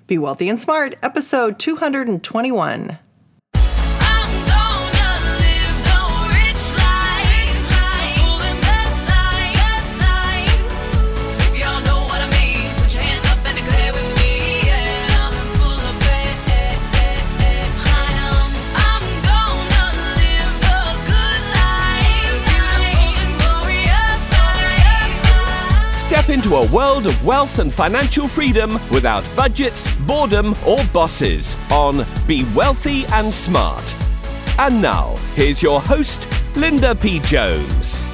Be Wealthy and Smart, episode 221. Step into a world of wealth and financial freedom without budgets, boredom, or bosses on Be Wealthy and Smart. And now, here's your host, Linda P. Jones.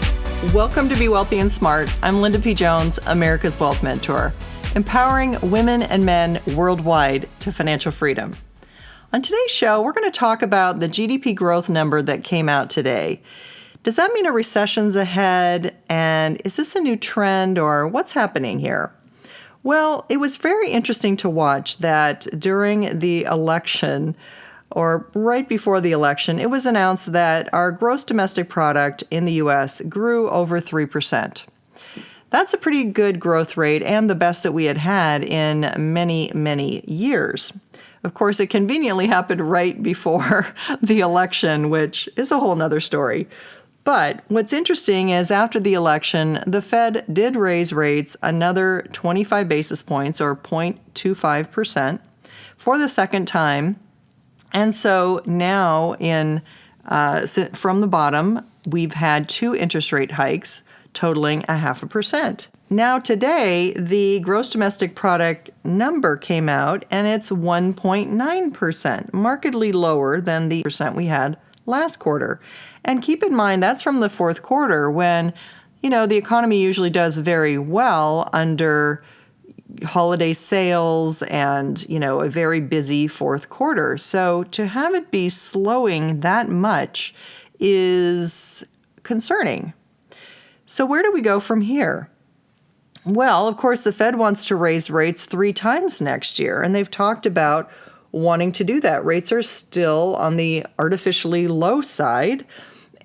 Welcome to Be Wealthy and Smart. I'm Linda P. Jones, America's Wealth Mentor, empowering women and men worldwide to financial freedom. On today's show, we're going to talk about the GDP growth number that came out today. Does that mean a recession's ahead? And is this a new trend or what's happening here? Well, it was very interesting to watch that during the election or right before the election, it was announced that our gross domestic product in the U.S. grew over 3%. That's a pretty good growth rate and the best that we had had in many, many years. Of course, it conveniently happened right before the election, which is a whole nother story. But what's interesting is after the election, the Fed did raise rates another 25 basis points or 0.25% for the second time. And so now from the bottom, we've had two interest rate hikes totaling 0.5%. Now today, the gross domestic product number came out and it's 1.9%, markedly lower than the percent we had last quarter. And keep in mind, that's from the fourth quarter when, the economy usually does very well under holiday sales and, a very busy fourth quarter. So to have it be slowing that much is concerning. So where do we go from here? Well, of course, the Fed wants to raise rates 3 times next year, and they've talked about wanting to do that. Rates are still on the artificially low side,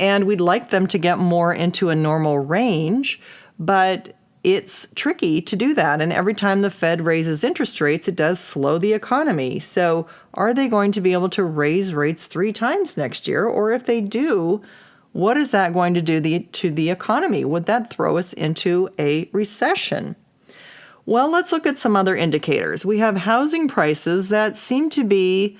and we'd like them to get more into a normal range, but it's tricky to do that. And every time the Fed raises interest rates, it does slow the economy. So are they going to be able to raise rates 3 times next year? Or if they do, what is that going to do to the economy? Would that throw us into a recession? Well, let's look at some other indicators. We have housing prices that seem to be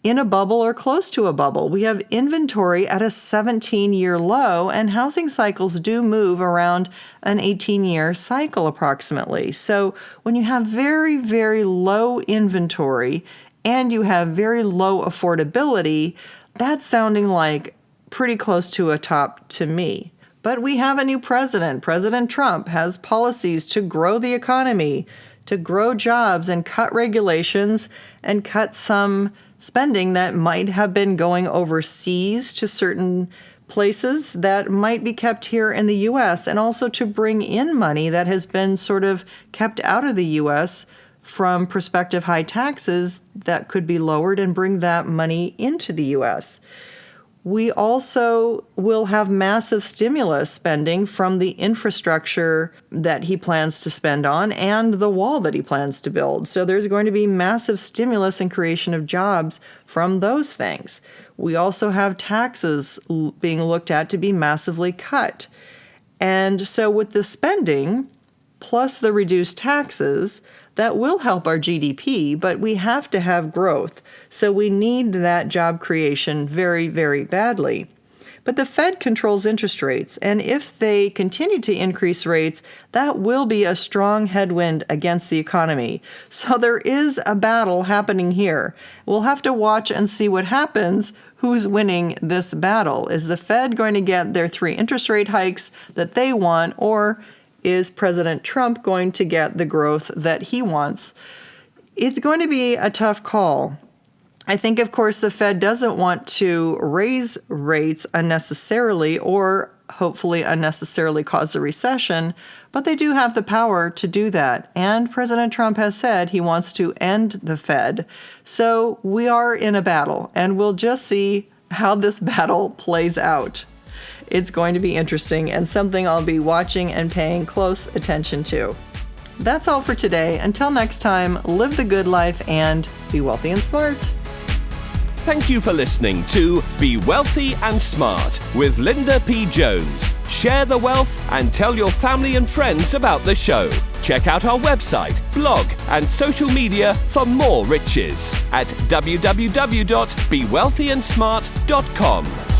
in a bubble or close to a bubble. We have inventory at a 17-year low, and housing cycles do move around an 18-year cycle approximately. So when you have very, very low inventory and you have very low affordability, that's sounding like pretty close to a top to me. But we have a new president. President Trump has policies to grow the economy, to grow jobs and cut regulations and cut some spending that might have been going overseas to certain places that might be kept here in the U.S. and also to bring in money that has been sort of kept out of the U.S. from prospective high taxes that could be lowered and bring that money into the U.S. We also will have massive stimulus spending from the infrastructure that he plans to spend on and the wall that he plans to build. So there's going to be massive stimulus and creation of jobs from those things. We also have taxes being looked at to be massively cut. And so with the spending plus the reduced taxes, that will help our GDP, but we have to have growth. So we need that job creation very, very badly. But the Fed controls interest rates, and if they continue to increase rates, that will be a strong headwind against the economy. So there is a battle happening here. We'll have to watch and see what happens. Who's winning this battle? Is the Fed going to get their 3 interest rate hikes that they want, or is President Trump going to get the growth that he wants? It's going to be a tough call. I think, of course, the Fed doesn't want to raise rates unnecessarily or hopefully unnecessarily cause a recession, but they do have the power to do that. And President Trump has said he wants to end the Fed. So we are in a battle, and we'll just see how this battle plays out. It's going to be interesting and something I'll be watching and paying close attention to. That's all for today. Until next time, live the good life and be wealthy and smart. Thank you for listening to Be Wealthy and Smart with Linda P. Jones. Share the wealth and tell your family and friends about the show. Check out our website, blog, and social media for more riches at www.bewealthyandsmart.com.